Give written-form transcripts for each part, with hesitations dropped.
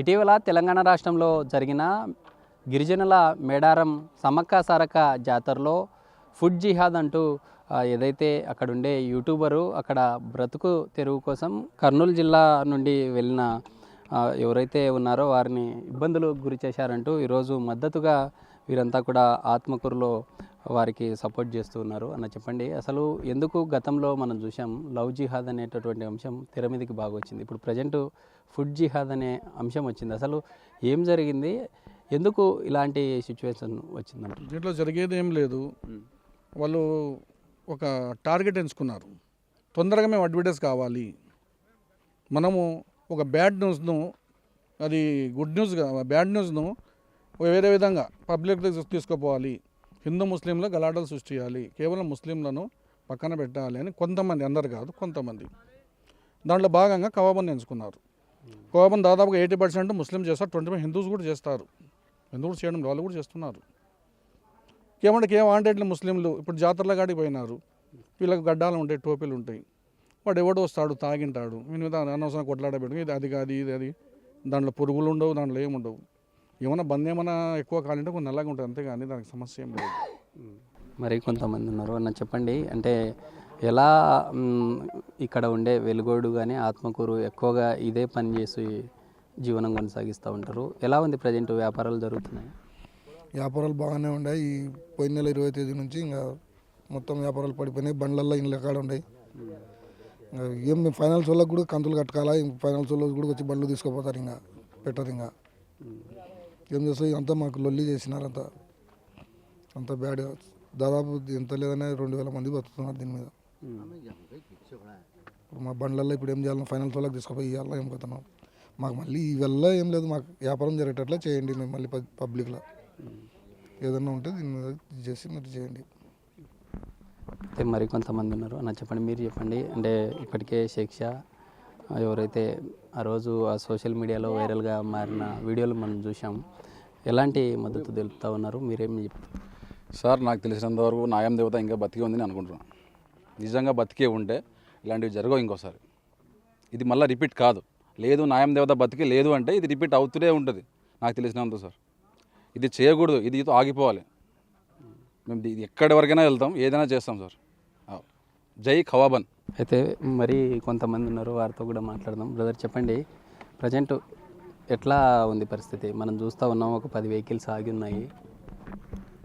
ఇటీవల తెలంగాణ రాష్ట్రంలో జరిగిన గిరిజనుల మేడారం సమ్మక్క సారక్క జాతరలో ఫుడ్ జిహాద్ అంటూ ఏదైతే అక్కడుండే యూట్యూబరు అక్కడ బ్రతుకు తెరువు కోసం కర్నూలు జిల్లా నుండి వెళ్ళిన ఎవరైతే ఉన్నారో వారిని ఇబ్బందులు గురి చేశారంటూ ఈరోజు మద్దతుగా వీరంతా కూడా ఆత్మకూరులో వారికి సపోర్ట్ చేస్తూ ఉన్నారు అన్న చెప్పండి. అసలు ఎందుకు గతంలో మనం చూసాం లవ్ జిహాద్ అనేటటువంటి అంశం తెర మీదకి బాగా వచ్చింది. ఇప్పుడు ప్రజెంట్ ఫుడ్ జిహాద్ అనే అంశం వచ్చింది. అసలు ఏం జరిగింది, ఎందుకు ఇలాంటి సిచ్యువేషన్ వచ్చిందంట? దీంట్లో జరిగేది ఏం లేదు. వాళ్ళు ఒక టార్గెట్ ఎంచుకున్నారు. తొందరగా మేము అడ్వర్టైజ్ కావాలి, మనము ఒక బ్యాడ్ న్యూస్ను, అది గుడ్ న్యూస్గా బ్యాడ్ న్యూస్ను వేరే విధంగా పబ్లిక్ తీసుకుపోవాలి, హిందూ ముస్లింలో గలాటలు సృష్టించాలి, కేవలం ముస్లింలను పక్కన పెట్టాలి అని కొంతమంది, అందరు కాదు కొంతమంది, దాంట్లో భాగంగా కవాబన్ ఎంచుకున్నారు. కవాబన్ దాదాపుగా 80% ముస్లిం చేస్తారు, 20% హిందూస్ కూడా చేస్తారు. హిందువులు చేయడం వాళ్ళు కూడా చేస్తున్నారు. కేమంటే ఇట్లా ముస్లింలు ఇప్పుడు జాతరల కాడికి పోయినారు, వీళ్ళకి గడ్డాలు ఉంటాయి, టోపీలు ఉంటాయి, వాడు ఎవడో వస్తాడు తాగింటాడు, వీని మీద అనవసరం కొట్లాడబెట్టు, ఇది అది కాదు ఇది అది, దాంట్లో పురుగులు ఉండవు, దాంట్లో ఏముండవు, ఏమైనా బంద్ ఏమైనా ఎక్కువ కాలంటే కొన్ని నల్లగా ఉంటుంది అంతేగాని దానికి సమస్య ఏం లేదు. మరి కొంతమంది ఉన్నారు అన్న చెప్పండి, అంటే ఎలా ఇక్కడ ఉండే వెలుగోడు కానీ ఆత్మకూరు ఎక్కువగా ఇదే పని చేసి జీవనం కొనసాగిస్తూ ఉంటారు. ఎలా ఉంది ప్రజెంట్, వ్యాపారాలు జరుగుతున్నాయి? వ్యాపారాలు బాగానే ఉన్నాయి. ఈ పోయిన నెల 20వ తేదీ నుంచి ఇంకా మొత్తం వ్యాపారాలు పడిపోయినాయి. బండ్లల్లో ఇండ్ల కాడ ఉన్నాయి. ఏం ఫైనాన్స్ వాళ్ళకి కూడా కంతులు కట్టుకోవాలా, ఫైనాన్స్ వాళ్ళకి కూడా వచ్చి బండ్లు తీసుకుపోతారు, ఇంకా పెట్టరు. ఇంకా ఏం చేస్తారు, అంతా మాకు లొల్లి చేసినారు, అంత బ్యాడ్. దాదాపు ఎంత లేదనే 2000 మంది బతుకుతున్నారు దీని మీద. ఇప్పుడు మా బండ్లలో ఇప్పుడు ఏం చేయాలి, ఫైనాన్స్ వాళ్ళకి తీసుకుపోయి ఇవ్వాలా, ఏం పోతున్నాం. మాకు మళ్ళీ ఇవల్ల ఏం లేదు, మాకు వ్యాపారం జరిగేటట్లా చేయండి. మేము మళ్ళీ పబ్లిక్లో ఏదన్నా ఉంటే దీని మీద చేసి మీరు చేయండి. అయితే మరి కొంతమంది ఉన్నారు అన్న చెప్పండి, మీరు చెప్పండి. అంటే ఇప్పటికే శిక్ష ఎవరైతే ఆ రోజు ఆ సోషల్ మీడియాలో వైరల్గా మారిన వీడియోలు మనం చూసాం, ఎలాంటి మద్దతు తెలుపుతూ ఉన్నారు, మీరేం చెప్తారు? సార్, నాకు తెలిసినంతవరకు నాయం దేవత ఇంకా బతికే ఉందని అనుకుంటున్నాను. నిజంగా బతికే ఉంటే ఇలాంటివి జరగవు ఇంకోసారి. ఇది మళ్ళీ రిపీట్ కాదు. లేదు, నాయం దేవత బతికి లేదు అంటే ఇది రిపీట్ అవుతూనే ఉంటుంది నాకు తెలిసినంత సార్. ఇది చేయకూడదు, ఇది ఆగిపోవాలి. మేము ఇది ఎక్కడి వరకైనా వెళ్తాం, ఏదైనా చేస్తాం సార్. జై ఖవాబన్. అయితే మరి కొంతమంది ఉన్నారు, వారితో కూడా మాట్లాడదాం. బ్రదర్ చెప్పండి, ప్రజెంట్ ఎట్లా ఉంది పరిస్థితి? మనం చూస్తూ ఉన్నాం, ఒక 10 వెహికల్స్ ఆగి ఉన్నాయి.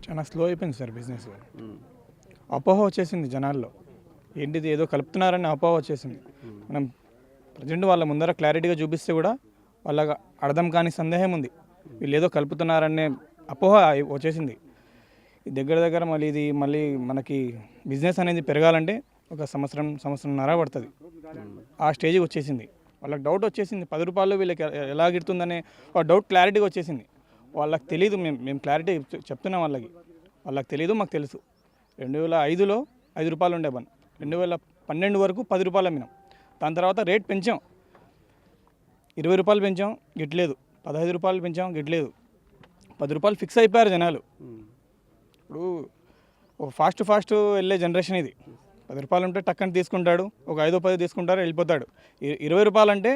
చాలా స్లో అయిపోయింది సార్ బిజినెస్. అపోహ వచ్చేసింది జనాల్లో, ఏంటిది ఏదో కలుపుతున్నారని అపోహ వచ్చేసింది. మనం ప్రజెంట్ వాళ్ళ ముందర క్లారిటీగా చూపిస్తే కూడా వాళ్ళకి అర్థం కాని సందేహం ఉంది, వీళ్ళు ఏదో కలుపుతున్నారనే అపోహ వచ్చేసింది. దగ్గర మళ్ళీ మనకి బిజినెస్ అనేది పెరగాలంటే ఒక సంవత్సరంన్నర పడుతుంది. ఆ స్టేజ్కి వచ్చేసింది. వాళ్ళకి డౌట్ వచ్చేసింది, 10 రూపాయలు వీళ్ళకి ఎలా గిడుతుందనే డౌట్ క్లారిటీగా వచ్చేసింది. వాళ్ళకి తెలీదు, మేము క్లారిటీ చెప్తున్నాం వాళ్ళకి తెలీదు, మాకు తెలుసు. 2005లో 5 రూపాయలు ఉండే బన్, 2012 వరకు 10 రూపాయలు అమ్మినాం. దాని తర్వాత రేట్ పెంచాం, 20 రూపాయలు పెంచాం, గిట్లేదు. 15 రూపాయలు పెంచాం, గిట్లేదు. 10 రూపాయలు ఫిక్స్ అయిపోయారు జనాలు. ఇప్పుడు ఫాస్ట్ వెళ్ళే జనరేషన్ ఇది. 10 రూపాయలు ఉంటే టక్కని తీసుకుంటాడు, ఒక 5-10 తీసుకుంటారు, వెళ్ళిపోతాడు. 20 రూపాయలు అంటే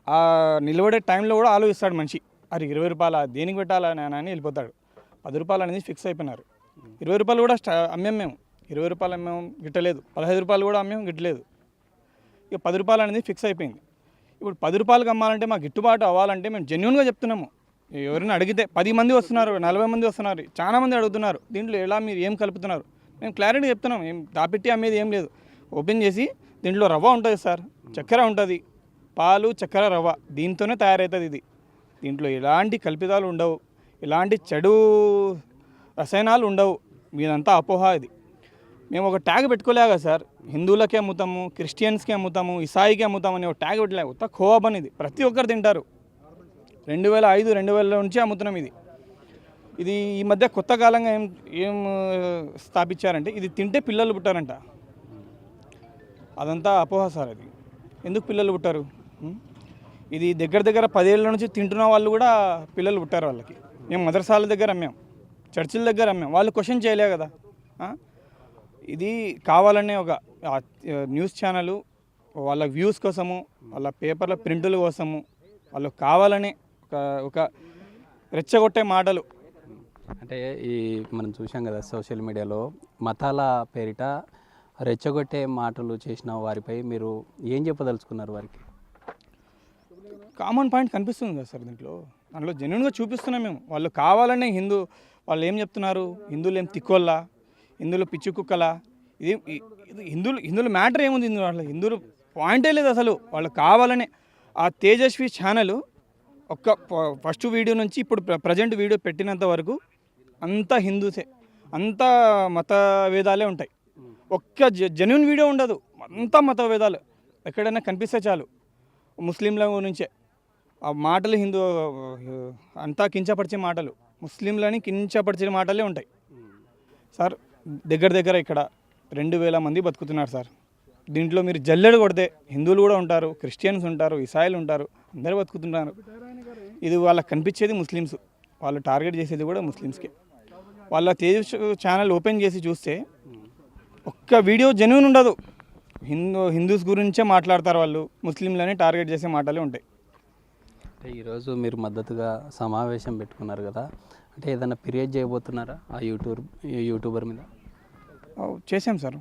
ఆ నిలబడే టైంలో కూడా ఆలోచిస్తాడు మనిషి, అది 20 రూపాయలు దేనికి పెట్టాలా అని వెళ్ళిపోతాడు. 10 రూపాయలు అనేది ఫిక్స్ అయిపోయినారు. 20 రూపాయలు కూడా అమ్మాం మేము, 20 రూపాయలు అమ్మాము గిట్టలేదు, 15 రూపాయలు కూడా అమ్మాము గిట్టలేదు. ఇక 10 రూపాయలు అనేది ఫిక్స్ అయిపోయింది. ఇప్పుడు 10 రూపాయలకి అమ్మాలంటే మాకు గిట్టుబాటు అవ్వాలంటే మేము జెన్యూన్గా చెప్తున్నాము. ఎవరైనా అడిగితే 10 మంది వస్తున్నారు, 40 మంది వస్తున్నారు, చాలా మంది అడుగుతున్నారు, దీంట్లో ఎలా మీరు ఏం కలుపుతున్నారు, మేము క్లారిటీ చెప్తున్నాం. ఏం దాపెట్టి అమ్మేది ఏం లేదు. ఓపెన్ చేసి దీంట్లో రవ్వ ఉంటుంది సార్, చక్కెర ఉంటుంది, పాలు చక్కెర రవ్వ, దీంతోనే తయారవుతుంది ఇది. దీంట్లో ఎలాంటి కల్పితాలు ఉండవు, ఎలాంటి చెడు రసాయనాలు ఉండవు. మీదంతా అపోహ. ఇది మేము ఒక ట్యాగ్ పెట్టుకోలేగా సార్, హిందువులకే అమ్ముతాము, క్రిస్టియన్స్కి అమ్ముతాము, ఇసాయికి అమ్ముతాము అని ఒక ట్యాగ్ పెట్టలే. కొత్త ఖోవాబన్ ఇది ప్రతి ఒక్కరు తింటారు. 2005-2000 నుంచి అమ్ముతున్నాం ఇది ఈ మధ్య కొత్త కాలంగా ఏం స్థాపించారంటే ఇది తింటే పిల్లలు పుట్టారంట. అదంతా అపోహ సార్. అది ఎందుకు పిల్లలు పుట్టారు? ఇది దగ్గర 10 ఏళ్ళ నుంచి తింటున్న వాళ్ళు కూడా పిల్లలు పుట్టారు వాళ్ళకి. మేము మదర్సాల దగ్గర అమ్మాం, చర్చిల దగ్గర అమ్మాం, వాళ్ళు క్వశ్చన్ చేయలే కదా. ఇది కావాలనే ఒక న్యూస్ ఛానల్ వాళ్ళ వ్యూస్ కోసము, వాళ్ళ పేపర్ల ప్రింటుల కోసము, వాళ్ళు కావాలనే ఒక రెచ్చగొట్టే మాటలు. అంటే ఈ మనం చూసాం కదా సోషల్ మీడియాలో మతాల పేరిట రెచ్చగొట్టే మాటలు చేసిన వారిపై మీరు ఏం చెప్పదలుచుకున్నారు వారికి? కామన్ పాయింట్ కనిపిస్తుంది కదా సార్ దాంట్లో జెన్యున్గా చూపిస్తున్నాం మేము. వాళ్ళు కావాలనే వాళ్ళు ఏం చెప్తున్నారు, హిందువులు ఏం తిక్కోళ్ళా, హిందువులు పిచ్చి కుక్కలా, ఇది హిందువుల మ్యాటర్ ఏముంది హిందువులు పాయింటే లేదు అసలు. వాళ్ళు కావాలనే ఆ తేజస్వి ఛానల్ ఫస్ట్ వీడియో నుంచి ఇప్పుడు ప్రజెంట్ వీడియో పెట్టినంత వరకు అంతా హిందూసే, అంతా మత వేదాలే ఉంటాయి. ఒక్క జెన్యున్ వీడియో ఉండదు, అంతా మత వేదాలు. ఎక్కడైనా కనిపిస్తే చాలు ముస్లింల గురించే ఆ మాటలు, అంతా కించపరిచే మాటలు, ముస్లింలని కించపరిచే మాటలే ఉంటాయి సార్. దగ్గర ఇక్కడ 2000 మంది బతుకుతున్నారు సార్. దీంట్లో మీరు జల్లెడ కొడితే హిందువులు కూడా ఉంటారు, క్రిస్టియన్స్ ఉంటారు, ఇసాయిలు ఉంటారు, అందరూ బతుకుతున్నారు. ఇది వాళ్ళకి కనిపించేది ముస్లిమ్స్, వాళ్ళు టార్గెట్ చేసేది కూడా ముస్లిమ్స్కే. వాళ్ళ తేజస్ ఛానల్ ఓపెన్ చేసి చూస్తే ఒక్క వీడియో జెన్యూన్ ఉండదు. హిందూస్ గురించే మాట్లాడతారు వాళ్ళు, ముస్లింలని టార్గెట్ చేసే మాటలే ఉంటాయి. అంటే ఈరోజు మీరు మద్దతుగా సమావేశం పెట్టుకున్నారు కదా, అంటే ఏదైనా ఫిర్యాదు చేయబోతున్నారా ఆ యూట్యూబర్ మీద? చేసాం సార్,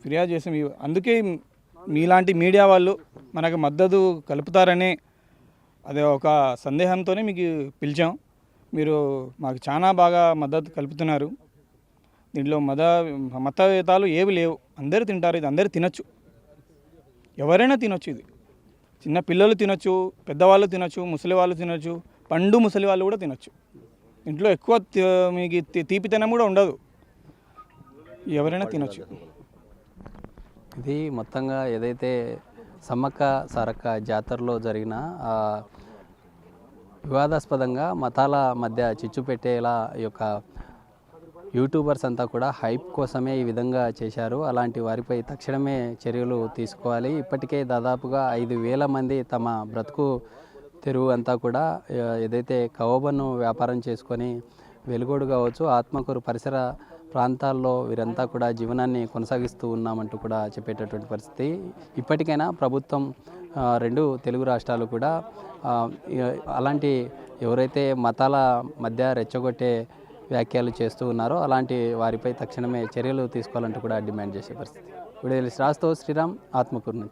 ఫిర్యాదు చేసాం. అందుకే మీలాంటి మీడియా వాళ్ళు మనకు మద్దతు కలుపుతారనే అదే ఒక సందేహంతోనే మీకు పిలిచాం. మీరు మాకు చాలా బాగా మద్దతు కలుపుతున్నారు. దీంట్లో మతవేతాలు ఏవి లేవు, అందరూ తింటారు. ఇది అందరూ తినచ్చు, ఎవరైనా తినొచ్చు. ఇది చిన్న పిల్లలు తినొచ్చు, పెద్దవాళ్ళు తినొచ్చు, ముసలి వాళ్ళు తినొచ్చు, పండు ముసలి వాళ్ళు కూడా తినొచ్చు. ఇంట్లో ఎక్కువ మీకు తీపితనం కూడా ఉండదు, ఎవరైనా తినొచ్చు. ఇది మొత్తంగా ఏదైతే సమ్మక్క సారక్క జాతరలో జరిగిన వివాదాస్పదంగా మతాల మధ్య చిచ్చు పెట్టేలా ఈ యొక్క యూట్యూబర్స్ అంతా కూడా హైప్ కోసమే ఈ విధంగా చేశారు. అలాంటి వారిపై తక్షణమే చర్యలు తీసుకోవాలి. ఇప్పటికే దాదాపుగా 5,000 మంది తమ బ్రతుకు తెరువు అంతా కూడా ఏదైతే కవోబను వ్యాపారం చేసుకొని వెలుగోడు కావచ్చు, ఆత్మకూరు పరిసర ప్రాంతాల్లో వీరంతా కూడా జీవనాన్ని కొనసాగిస్తూ ఉన్నామంటూ కూడా చెప్పేటటువంటి పరిస్థితి. ఇప్పటికైనా ప్రభుత్వం 2 తెలుగు రాష్ట్రాలు కూడా అలాంటి ఎవరైతే మతాల మధ్య రెచ్చగొట్టే వ్యాఖ్యలు చేస్తూ ఉన్నారో అలాంటి వారిపై తక్షణమే చర్యలు తీసుకోవాలంటూ కూడా డిమాండ్ చేసే పరిస్థితి. వీడియో శ్రీరామ్, ఆత్మకూరు నుంచి.